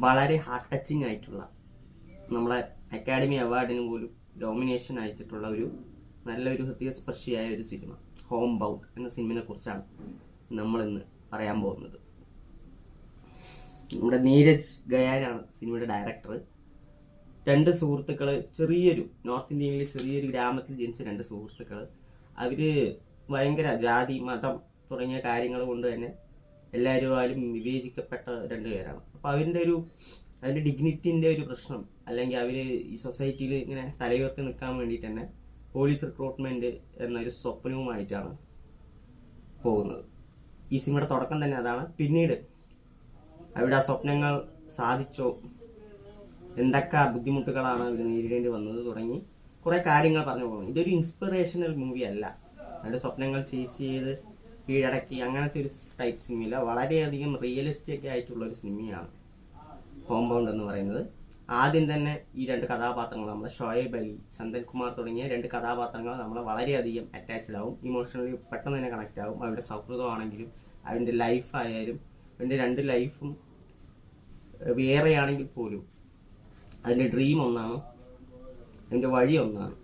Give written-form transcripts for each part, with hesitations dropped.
വളരെ heart touching ആയിട്ടുള്ള നമ്മളെ അക്കാഡമി അവാർഡിന് പോലും നോമിനേഷൻ അയച്ചിട്ടുള്ള ഒരു നല്ലൊരു ഹൃദയസ്പർശിയായ ഒരു സിനിമ ഹോം ബൗണ്ട് എന്ന സിനിമയെ കുറിച്ചാണ് നമ്മൾ ഇന്ന് പറയാൻ പോകുന്നത്. നമ്മുടെ നീരജ് ഗയാനാണ് സിനിമയുടെ ഡയറക്ടർ. രണ്ട് സുഹൃത്തുക്കള്, ചെറിയൊരു നോർത്ത് ഇന്ത്യയിലെ ചെറിയൊരു ഗ്രാമത്തിൽ ജനിച്ച രണ്ട് സുഹൃത്തുക്കള്. അവര് ഭയങ്കര ജാതി മതം തുടങ്ങിയ കാര്യങ്ങൾ കൊണ്ട് തന്നെ എല്ലാവരും വിവേചിക്കപ്പെട്ട രണ്ടുപേരാണ്. അപ്പൊ അതിന്റെ ഡിഗ്നിറ്റിന്റെ ഒരു പ്രശ്നം, അല്ലെങ്കിൽ അവര് ഈ സൊസൈറ്റിയിൽ ഇങ്ങനെ തലയുയർത്തി നിൽക്കാൻ വേണ്ടിയിട്ട് തന്നെ പോലീസ് റിക്രൂട്ട്മെന്റ് എന്നൊരു സ്വപ്നവുമായിട്ടാണ് പോകുന്നത്. ഈ സിനിമയുടെ തുടക്കം തന്നെ അതാണ്. പിന്നീട് അവരുടെ ആ സ്വപ്നങ്ങൾ സാധിച്ചോ, എന്തൊക്കെ ബുദ്ധിമുട്ടുകളാണ് അവർ നേരിടേണ്ടി വന്നത് തുടങ്ങി കുറെ കാര്യങ്ങൾ പറഞ്ഞു പോകുന്നത്. ഇതൊരു ഇൻസ്പിറേഷണൽ മൂവി അല്ല. അവരുടെ സ്വപ്നങ്ങൾ ചേസ് ചെയ്ത് കീഴടക്കി അങ്ങനത്തെ ഒരു ടൈപ്പ് സിനിമയില്ല. വളരെയധികം റിയലിസ്റ്റിക് ആയിട്ടുള്ള ഒരു സിനിമയാണ് ഹോം ബൗണ്ട് എന്ന് പറയുന്നത്. ആദ്യം തന്നെ ഈ രണ്ട് കഥാപാത്രങ്ങൾ, നമ്മുടെ ഷോയബ് അലി, ചന്ദൻ കുമാർ തുടങ്ങിയ രണ്ട് കഥാപാത്രങ്ങൾ നമ്മളെ വളരെയധികം അറ്റാച്ച്ഡ് ആവും, ഇമോഷണലി പെട്ടെന്ന് തന്നെ കണക്ട് ആവും. അവരുടെ സൗഹൃദമാണെങ്കിലും അവന്റെ ലൈഫായാലും, അവന്റെ രണ്ട് ലൈഫും വേറെയാണെങ്കിൽ പോലും അതിന്റെ ഡ്രീം ഒന്നാണ്, അതിന്റെ വഴി ഒന്നാണ്.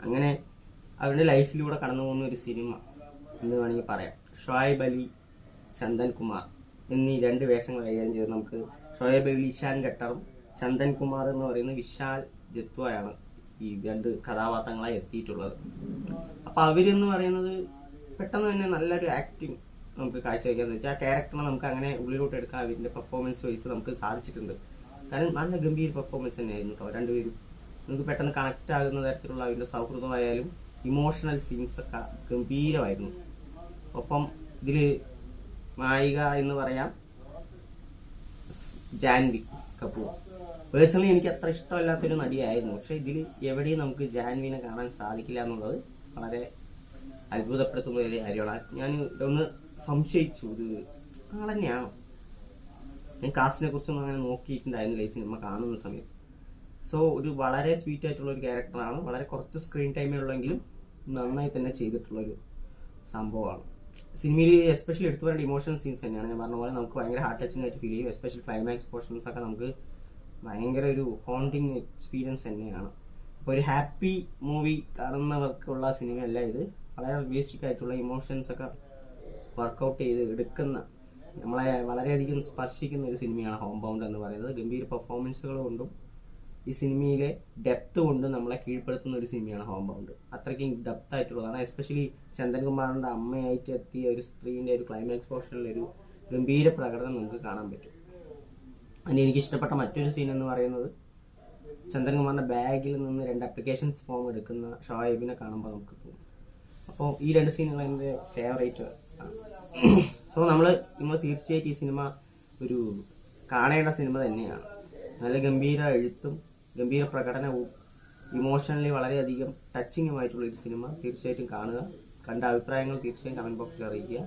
അങ്ങനെ അവരുടെ ലൈഫിലൂടെ കടന്നു പോകുന്ന ഒരു സിനിമ എന്ന് വേണമെങ്കിൽ പറയാം. ഷോയബ് അലി, ചന്ദൻ കുമാർ എന്നീ രണ്ട് വേഷങ്ങൾ കൈകാര്യം ചെയ്ത് നമുക്ക് ഷോയബ് അലി ഇഷാൻ ഖട്ടറും ചന്ദൻ കുമാർ എന്ന് പറയുന്ന വിശാൽ ജത്വയാണ് ഈ രണ്ട് കഥാപാത്രങ്ങളായി എത്തിയിട്ടുള്ളത്. അപ്പൊ അവരെന്ന് പറയുന്നത് പെട്ടെന്ന് തന്നെ നല്ലൊരു ആക്ടിങ് നമുക്ക് കാഴ്ചവെക്കാന്ന് വെച്ചാൽ ആ ക്യാരക്ടറിനെ നമുക്ക് അങ്ങനെ ഉള്ളിലോട്ട് എടുക്കാൻ അവരുടെ പെർഫോമൻസ് വൈസ് നമുക്ക് സാധിച്ചിട്ടുണ്ട്. കാരണം നല്ല ഗംഭീര പെർഫോമൻസ് തന്നെയായിരുന്നു കേട്ടോ രണ്ടുപേരും. നമുക്ക് പെട്ടെന്ന് കണക്ട് ആകുന്ന തരത്തിലുള്ള അവരുടെ സൗഹൃദമായാലും ഇമോഷണൽ സീൻസ് ഒക്കെ ഗംഭീരമായിരുന്നു. ഒപ്പം ഇതില് നായിക എന്ന് പറയാം ജാൻവി കപൂർ. പേഴ്സണലി എനിക്ക് അത്ര ഇഷ്ടമല്ലാത്തൊരു നടിയായിരുന്നു. പക്ഷെ ഇതിൽ എവിടെയും നമുക്ക് ജാൻവിനെ കാണാൻ സാധിക്കില്ല എന്നുള്ളത് വളരെ അത്ഭുതപ്പെടുത്തുന്ന ഒരു കാര്യമാണ്. ഞാൻ ഒന്ന് സംശയിച്ചു, ഇത് ആളെന്നെയാണോ. ഞാൻ കാസ്റ്റിനെ കുറിച്ചൊന്നും അങ്ങനെ നോക്കിയിട്ടുണ്ടായിരുന്നില്ല ഈ സിനിമ കാണുന്ന സമയത്ത്. സോ ഒരു വളരെ സ്വീറ്റ് ആയിട്ടുള്ള ഒരു ക്യാരക്ടറാണ്. വളരെ കുറച്ച് സ്ക്രീൻ ടൈമേ ഉള്ളെങ്കിലും നന്നായി തന്നെ ചെയ്തിട്ടുള്ളൊരു സംഭവമാണ്. സിനിമയിൽ എസ്പെഷ്യലി എടുത്തു പറയേണ്ട ഇമോഷണൽ സീൻസ് തന്നെയാണ്. ഞാൻ പറഞ്ഞ പോലെ നമുക്ക് ഭയങ്കര ഹാർട്ട് ടച്ചിങ് ആയിട്ട് ഫീൽ ചെയ്യും. എസ്പെഷ്യലി ക്ലൈമാക്സ് പോർഷൻസ് ഒക്കെ നമുക്ക് ഭയങ്കര ഒരു ഹോണ്ടിങ് എക്സ്പീരിയൻസ് തന്നെയാണ്. അപ്പോൾ ഒരു ഹാപ്പി മൂവി കാണുന്നവർക്കുള്ള സിനിമയല്ല ഇത്. വളരെ റിയലിസ്റ്റിക് ആയിട്ടുള്ള ഇമോഷൻസ് ഒക്കെ വർക്കൗട്ട് ചെയ്ത് എടുക്കുന്ന, നമ്മളെ വളരെയധികം സ്പർശിക്കുന്ന ഒരു സിനിമയാണ് ഹോം ബൗണ്ട് എന്ന് പറയുന്നത്. ഗംഭീര പെർഫോമൻസുകൾ കൊണ്ടും ഈ സിനിമയിലെ ഡെപ്ത് കൊണ്ടും നമ്മളെ കീഴ്പ്പെടുത്തുന്ന ഒരു സിനിമയാണ് ഹോം ബൗണ്ട്. അത്രയ്ക്കും ഡെപ്ത് ആയിട്ടുള്ളതാണ്. എസ്പെഷ്യലി ചന്ദൻകുമാറിന്റെ അമ്മയായിട്ട് എത്തിയ ഒരു സ്ത്രീന്റെ ഒരു ക്ലൈമാക്സ് പോർഷനിൽ ഒരു ഗംഭീര പ്രകടനം നമുക്ക് കാണാൻ പറ്റും. അതിന് എനിക്ക് ഇഷ്ടപ്പെട്ട മറ്റൊരു സീൻ എന്ന് പറയുന്നത് ചന്ദൻകുമാറിന്റെ ബാഗിൽ നിന്ന് രണ്ട് അപ്ലിക്കേഷൻസ് ഫോം എടുക്കുന്ന ഷോയബിനെ കാണുമ്പോൾ നമുക്ക് തോന്നും. അപ്പോൾ ഈ രണ്ട് സീനുകൾ എൻ്റെ ഫേവറേറ്റ് ആണ്. സോ നമ്മൾ തീർച്ചയായിട്ടും ഈ സിനിമ ഒരു കാണേണ്ട സിനിമ തന്നെയാണ്. നല്ല ഗംഭീര എഴുത്തും ഗംഭീര പ്രകടനവും ഇമോഷണലി വളരെയധികം ടച്ചിങ്ങുമായിട്ടുള്ള ഒരു സിനിമ തീർച്ചയായിട്ടും കാണുക. കണ്ട അഭിപ്രായങ്ങൾ തീർച്ചയായും കമന്റ് ബോക്സിൽ അറിയിക്കുക.